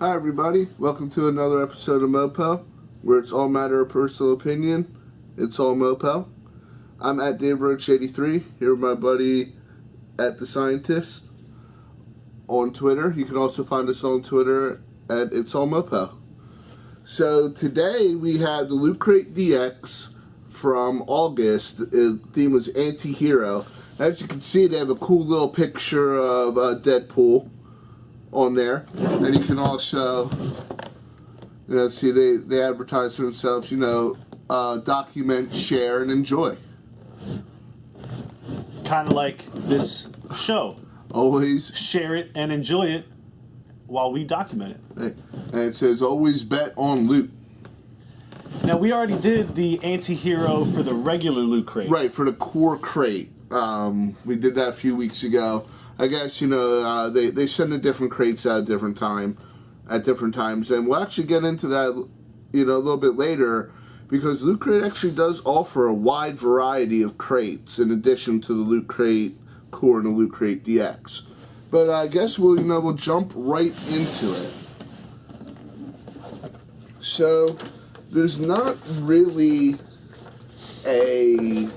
Hi everybody, welcome to another episode of MOPO, where it's all matter of personal opinion. It's all MOPO. I'm at DaveRoach83, here with my buddy at The Scientist on Twitter. You can also find us on Twitter at It's All MOPO. So today we have the Loot Crate DX from August. The theme was Anti-Hero. As you can see, they have a cool little picture of Deadpool on there, and you can also, see they advertise for themselves, document, share, and enjoy. Kind of like this show. Always share it and enjoy it while we document it. Right. And it says always bet on loot. Now we already did the anti-hero for the regular Loot Crate. Right, for the core crate. We did that a few weeks ago. I guess, they send the different crates out at different times, and we'll actually get into that, a little bit later, because Loot Crate actually does offer a wide variety of crates in addition to the Loot Crate Core and the Loot Crate DX. But I guess we'll jump right into it. So there's not really a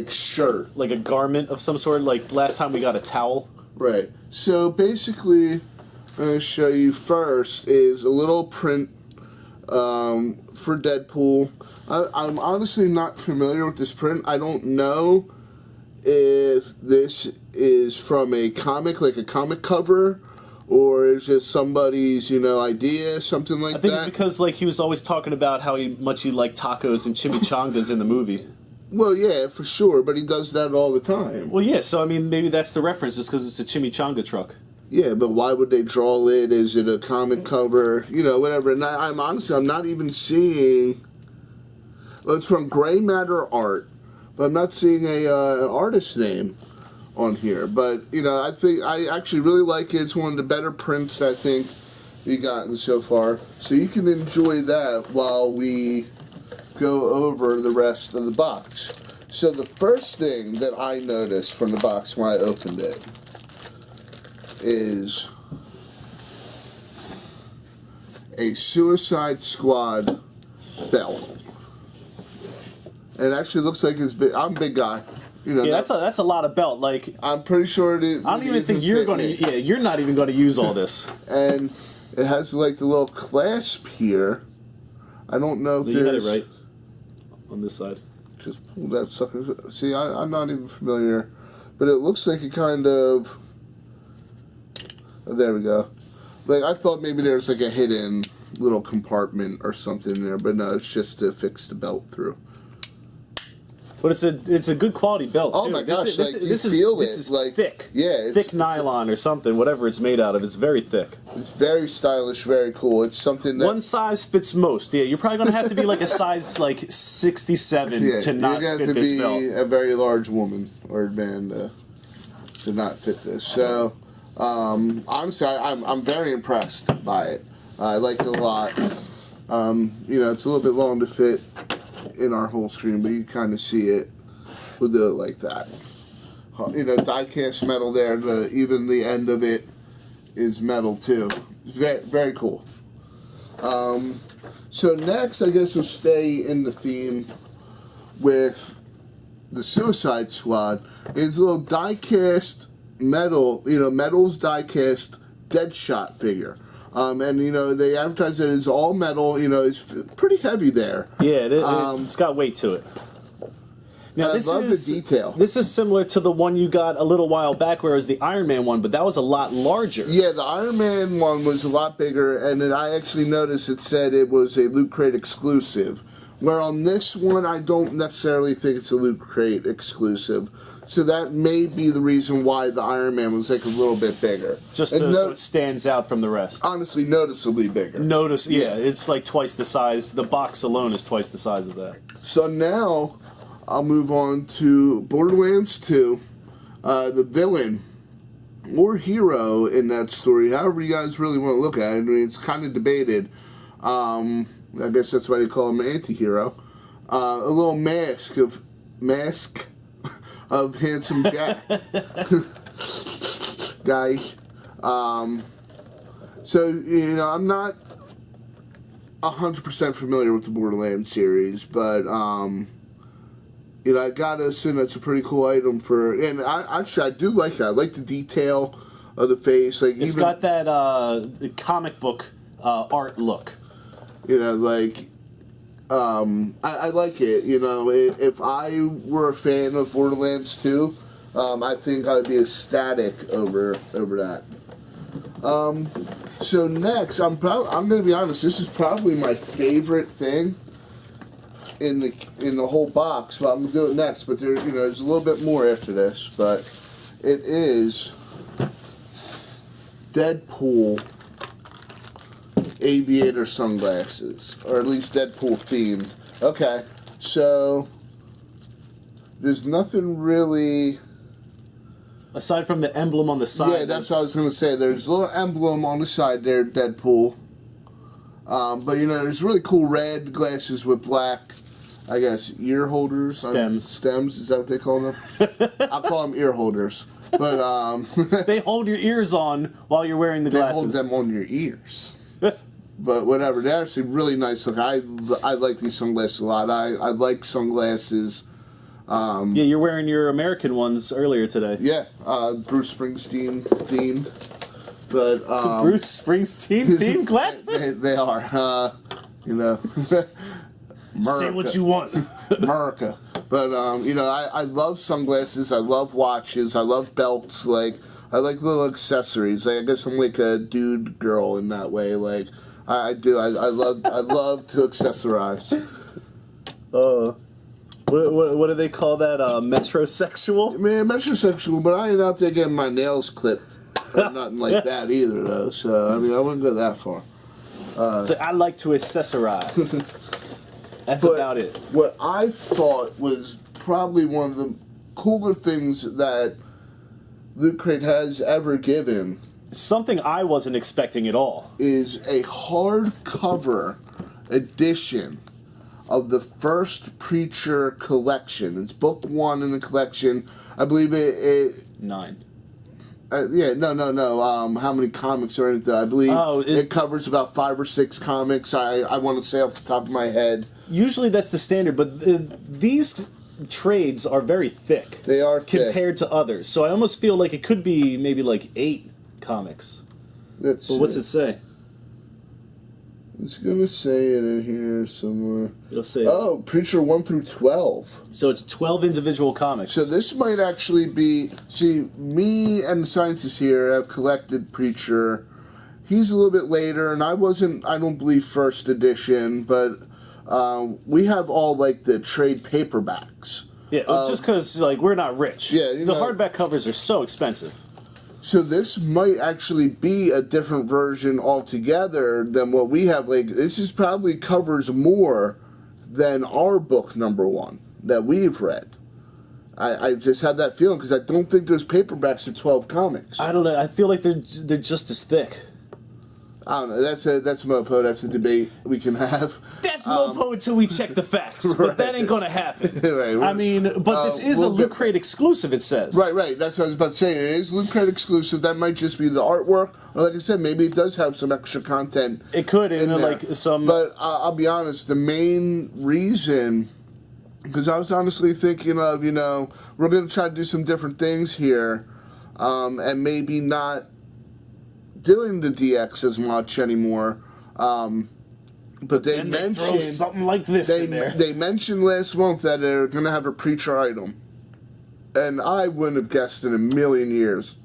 shirt. Like a garment of some sort, like last time we got a towel. Right. So basically, I'm going to show you first is a little print for Deadpool. I'm honestly not familiar with this print. I don't know if this is from a comic, like a comic cover, or is it somebody's, idea, something like that. I think it's because, he was always talking about how much he liked tacos and chimichangas in the movie. Well, yeah, for sure, but he does that all the time. Well, yeah, so, maybe that's the reference, just because it's a chimichanga truck. Yeah, but why would they draw it? Is it a comic cover? Whatever. And I'm not even seeing... Well, it's from Gray Matter Art, but I'm not seeing an artist name on here. But, I actually really like it. It's one of the better prints, I think, we've gotten so far. So you can enjoy that while we go over the rest of the box. So the first thing that I noticed from the box when I opened it is a Suicide Squad belt. And it actually looks like it's big. I'm a big guy. Yeah, that's a lot of belt. I'm pretty sure it. I don't even think you're going to. Yeah, you're not even going to use all this. And it has the little clasp here. I don't know if you had it right on this side. Just pull that sucker. See, I'm not even familiar, but it looks like it kind of. Oh, there we go. I thought maybe there's a hidden little compartment or something in there, but no, it's just to fix the belt through. But it's a good quality belt too. Oh my gosh! This is thick. Yeah, it's thick nylon or something. Whatever it's made out of, it's very thick. It's very stylish, very cool. It's something that one size fits most. Yeah, you're probably gonna have to be a size 67 to not fit this belt. You're gonna have to be a very large woman or man to not fit this. So honestly, I'm very impressed by it. I like it a lot. It's a little bit long to fit in our whole screen, but you kind of see it. We'll do it like that. Die-cast metal there. Even the end of it is metal too. Very, very cool. So next, I guess we'll stay in the theme with the Suicide Squad. It's a little die-cast metal, metal's die-cast Deadshot figure. And, they advertise that it's all metal, it's pretty heavy there. Yeah, it's got weight to it. Now, I love the detail. This is similar to the one you got a little while back, where it was the Iron Man one, but that was a lot larger. Yeah, the Iron Man one was a lot bigger, and then I actually noticed it said it was a Loot Crate exclusive. Where on this one, I don't necessarily think it's a Loot Crate exclusive. So that may be the reason why the Iron Man was a little bit bigger. Just so it stands out from the rest. Honestly, noticeably bigger. Yeah, it's twice the size. The box alone is twice the size of that. So now, I'll move on to Borderlands 2. The villain, or hero in that story, however you guys really want to look at it. It's kind of debated. I guess that's why they call him an anti-hero. A little mask of Handsome Jack. Guys. So, you know, I'm not 100% familiar with the Borderlands series, but, you know, I gotta assume that's a pretty cool item for, and I do like it. I like the detail of the face. Like, it's got that comic book art look. You know, like, I like it. You know, if I were a fan of Borderlands 2, I think I'd be ecstatic over that. So next, I'm gonna be honest. This is probably my favorite thing in the whole box. But I'm gonna do it next. But there's a little bit more after this. But it is Deadpool aviator sunglasses, or at least Deadpool themed. Okay, so there's nothing really. Aside from the emblem on the side. Yeah, that's what I was going to say. There's a little emblem on the side there, Deadpool. But, you know, there's really cool red glasses with black, I guess, ear holders. Stems, is that what they call them? I'll call them ear holders. But, they hold your ears on while you're wearing the glasses. They hold them on your ears. But whatever, they're actually really nice. Look, I like these sunglasses a lot. I like sunglasses. Yeah, you're wearing your American ones earlier today. Yeah, Bruce Springsteen themed. But Bruce Springsteen themed glasses? They are. You know, say what you want. America. But you know, I love sunglasses. I love watches. I love belts. Like, I like little accessories. Like, I guess I'm like a dude girl in that way. Like, I do. I love to accessorize. What do they call that? Metrosexual? Man, metrosexual, but I ain't out there getting my nails clipped or nothing like that either, though. So, I mean, I wouldn't go that far. So I like to accessorize. That's about it. What I thought was probably one of the cooler things that Loot Crate has ever given, something I wasn't expecting at all, is a hardcover edition of the first Preacher collection. It's book 1 in the collection. I believe it 9. Yeah, no. How many comics are in it? I believe it covers about 5 or 6 comics. I want to say off the top of my head. Usually that's the standard, but these trades are very thick. They are thick compared to others. So I almost feel like it could be maybe like 8 comics. But what's it say? It's gonna say it in here somewhere. It'll say. Oh, Preacher 1 through 12. So it's 12 individual comics. So this might actually be. See, me and the scientists here have collected Preacher. He's a little bit later, and I don't believe first edition, but we have all like the trade paperbacks. Yeah, just because like we're not rich. Yeah, the hardback covers are so expensive. So this might actually be a different version altogether than what we have. Like, this is probably covers more than our book number 1 that we've read. I just have that feeling because I don't think those paperbacks are 12 comics. I don't know. I feel like they're just as thick. I don't know. That's MOPO. That's a debate we can have. That's MOPO until we check the facts. Right. But that ain't going to happen. Right. I mean, but this is a Loot Crate exclusive, it says. Right. That's what I was about to say. It is Loot Crate exclusive. That might just be the artwork. Or like I said, maybe it does have some extra content. It could. In there. Like some... But I'll be honest, the main reason... Because I was honestly thinking of, you know, we're going to try to do some different things here. And maybe not doing the DX as much anymore. But they mentioned something like this in there. They mentioned last month that they're going to have a Preacher item. And I wouldn't have guessed in a million years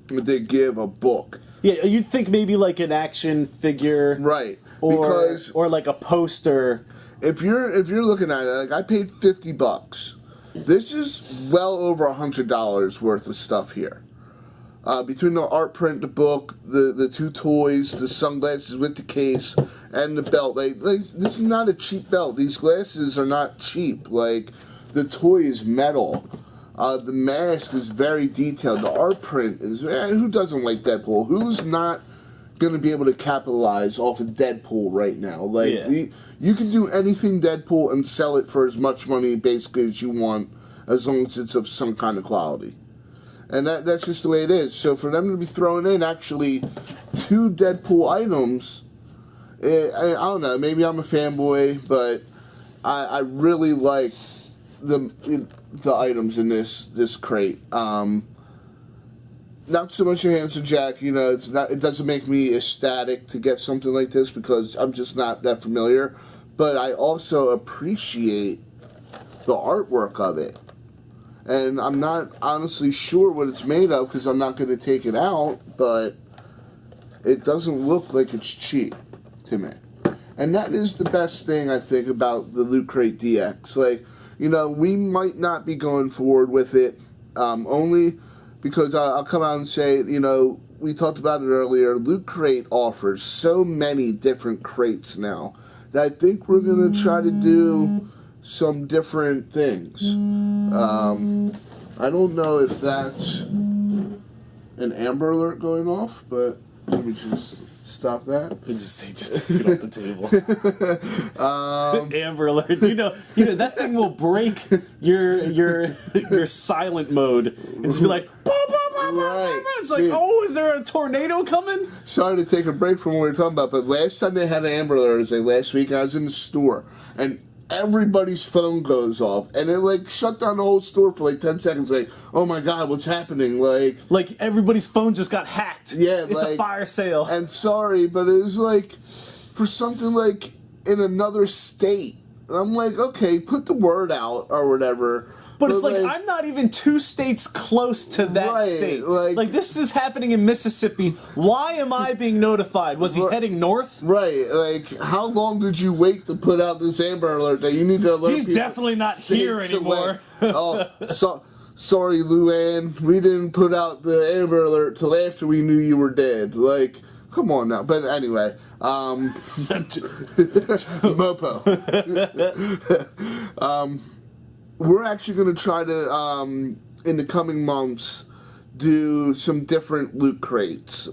that they'd give a book. Yeah, you'd think maybe like an action figure. Right. Or like a poster. If you're looking at it, like I paid $50. This is well over $100 worth of stuff here. Between the art print, the book, the 2 toys, the sunglasses with the case, and the belt. Like this is not a cheap belt. These glasses are not cheap. Like, the toy is metal. The mask is very detailed. The art print is... who doesn't like Deadpool? Who's not going to be able to capitalize off of Deadpool right now? Like, you can do anything Deadpool and sell it for as much money, basically, as you want, as long as it's of some kind of quality. And that's just the way it is. So for them to be throwing in actually 2 Deadpool items, I don't know, maybe I'm a fanboy, but I really like the items in this crate. Not so much a Handsome Jack, you know, it doesn't make me ecstatic to get something like this because I'm just not that familiar, but I also appreciate the artwork of it. And I'm not honestly sure what it's made of because I'm not going to take it out, but it doesn't look like it's cheap to me. And that is the best thing, I think, about the Loot Crate DX. Like, you know, we might not be going forward with it, only because I'll come out and say, you know, we talked about it earlier, Loot Crate offers so many different crates now that I think we're going to try to do some different things. I don't know if that's an Amber Alert going off, but let me just stop that. Just take it off the table. Amber Alert. You know that thing will break your silent mode and just be like, bah, bah, bah, right. It's like, oh, is there a tornado coming? Sorry to take a break from what we were talking about, but last time they had an Amber Alert, it was like last week, I was in the store, and everybody's phone goes off, and it like shut down the whole store for like 10 seconds. Like, oh my god, what's happening? Like everybody's phone just got hacked. Yeah, it's a fire sale. And sorry, but it was like for something like in another state. And I'm like, okay, put the word out or whatever. But it's like I'm not even 2 states close to that state. Like this is happening in Mississippi. Why am I being notified? Was he heading north? Right. Like, how long did you wait to put out this Amber Alert that you need to alert He's people definitely not here anymore. Sorry, Luann. We didn't put out the Amber Alert till after we knew you were dead. Like, come on now. But anyway, MOPO. We're actually going to try to, in the coming months, do some different loot crates.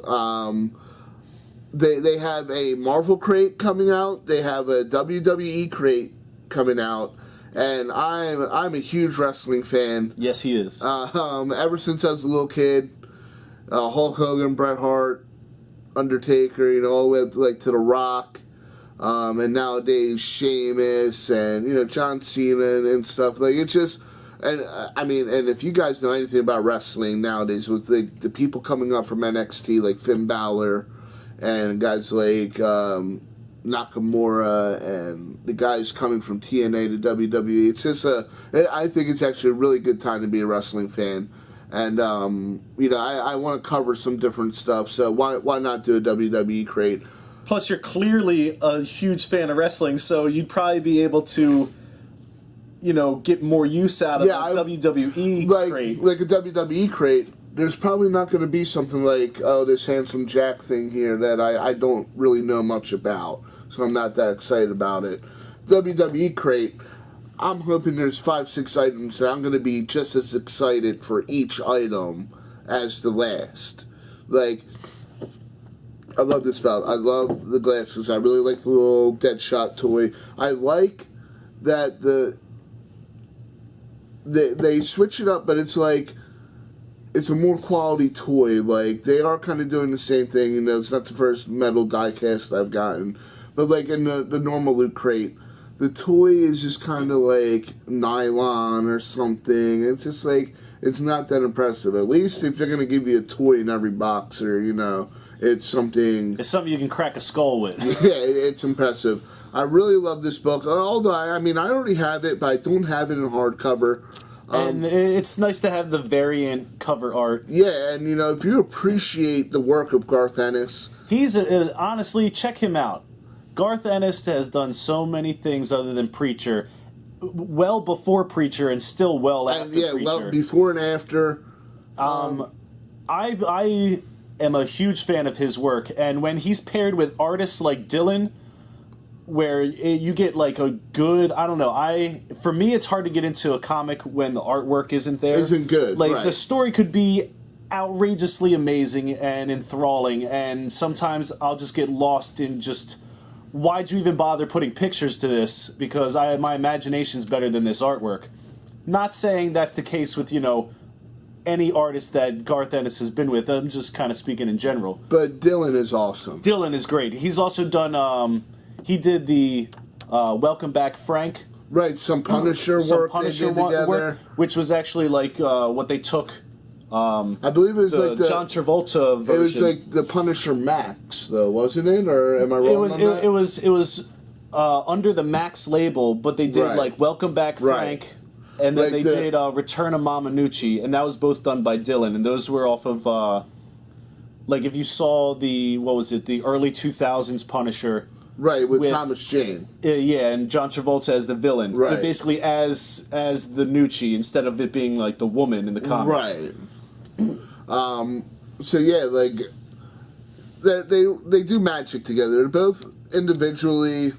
They have a Marvel crate coming out. They have a WWE crate coming out. And I'm a huge wrestling fan. Yes, he is. Ever since I was a little kid, Hulk Hogan, Bret Hart, Undertaker, you know, all the way up to The Rock. And nowadays Sheamus and, you know, John Cena and stuff. Like, it's just, and I mean, and if you guys know anything about wrestling nowadays, with the people coming up from NXT, like Finn Balor and guys like Nakamura and the guys coming from TNA to WWE, it's just I think it's actually a really good time to be a wrestling fan. And, you know, I want to cover some different stuff, so why not do a WWE crate? Plus, you're clearly a huge fan of wrestling, so you'd probably be able to, you know, get more use out of a WWE crate. Like a WWE crate, there's probably not going to be something like, oh, this Handsome Jack thing here that I don't really know much about, so I'm not that excited about it. WWE crate, I'm hoping there's 5-6 items that I'm going to be just as excited for each item as the last. Like, I love this belt. I love the glasses. I really like the little Deadshot toy. I like that they switch it up, but it's like it's a more quality toy. Like, they are kind of doing the same thing. You know, it's not the first metal diecast I've gotten, but like in the normal loot crate, the toy is just kind of like nylon or something. It's just like, it's not that impressive. At least if they're gonna give you a toy in every box, or, you know, it's something you can crack a skull with. Yeah, it's impressive. I really love this book. Although, I mean, I already have it, but I don't have it in hardcover. And it's nice to have the variant cover art. Yeah, and, you know, if you appreciate the work of Garth Ennis, he's honestly, check him out. Garth Ennis has done so many things other than Preacher, well before Preacher and still well after Preacher. Yeah, well before and after. I am a huge fan of his work, and when he's paired with artists like Dylan, where you get like a good, I don't know, for me it's hard to get into a comic when the artwork isn't there. Isn't good, like, right. The story could be outrageously amazing and enthralling, and sometimes I'll just get lost in just, why'd you even bother putting pictures to this? Because my imagination's better than this artwork. Not saying that's the case with, you know, any artist that Garth Ennis has been with. I'm just kind of speaking in general. But Dylan is awesome. Dylan is great. He's also done. He did the Welcome Back, Frank. Right, some Punisher work they did together, which was actually like what they took. I believe it was like the John Travolta version. It was like the Punisher Max, though, wasn't it? Or am I wrong on that? It was under the Max label, but they did like Welcome Back, Frank, and then they did Return of Mama Nucci, and that was both done by Dylan, and those were off of like if you saw the early 2000s Punisher. Right, with Thomas Jane. Yeah, and John Travolta as the villain. Right. But basically as the Nucci, instead of it being like the woman in the comic. Right. So yeah, like they do magic together. They're both individually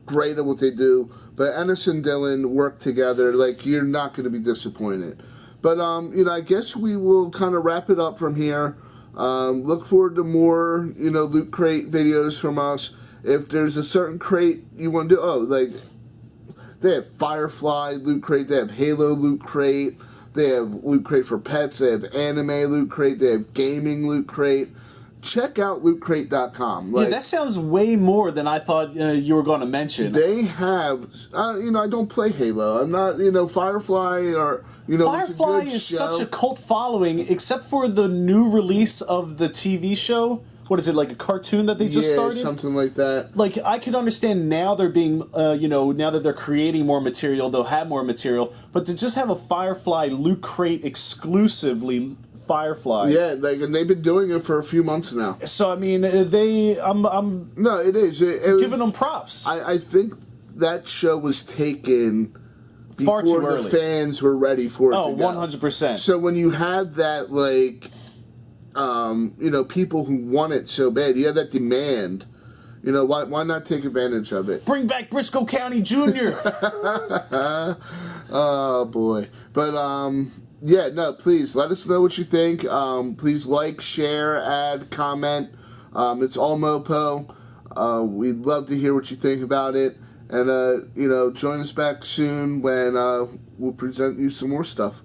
great at what they do, but Ennis and Dylan work together. Like, you're not going to be disappointed. But I guess we will kind of wrap it up from here. Look forward to more Loot Crate videos from us. If there's a certain crate you want to do, they have Firefly Loot Crate, they have Halo Loot Crate, they have Loot Crate for pets, they have anime Loot Crate, they have gaming Loot Crate. Check out lootcrate.com. Yeah, that sounds way more than I thought you were going to mention. They have, I don't play Halo. I'm not, Firefly or, Firefly is such a cult following, except for the new release of the TV show. What is it, like a cartoon that they just started? Yeah, something like that. Like, I could understand now they're being, now that they're creating more material, they'll have more material. But to just have a Firefly Loot Crate exclusively Firefly. Yeah, and they've been doing it for a few months now. So, I mean, I'm no, it is. It giving them props. I think that show was taken far too before early. The fans were ready for it to go. 100%. So when you have that, people who want it so bad, you have that demand, why not take advantage of it? Bring back Briscoe County Jr. Oh, boy. But, please, let us know what you think. Please like, share, add, comment. It's all MOPO. We'd love to hear what you think about it. And, join us back soon when we'll present you some more stuff.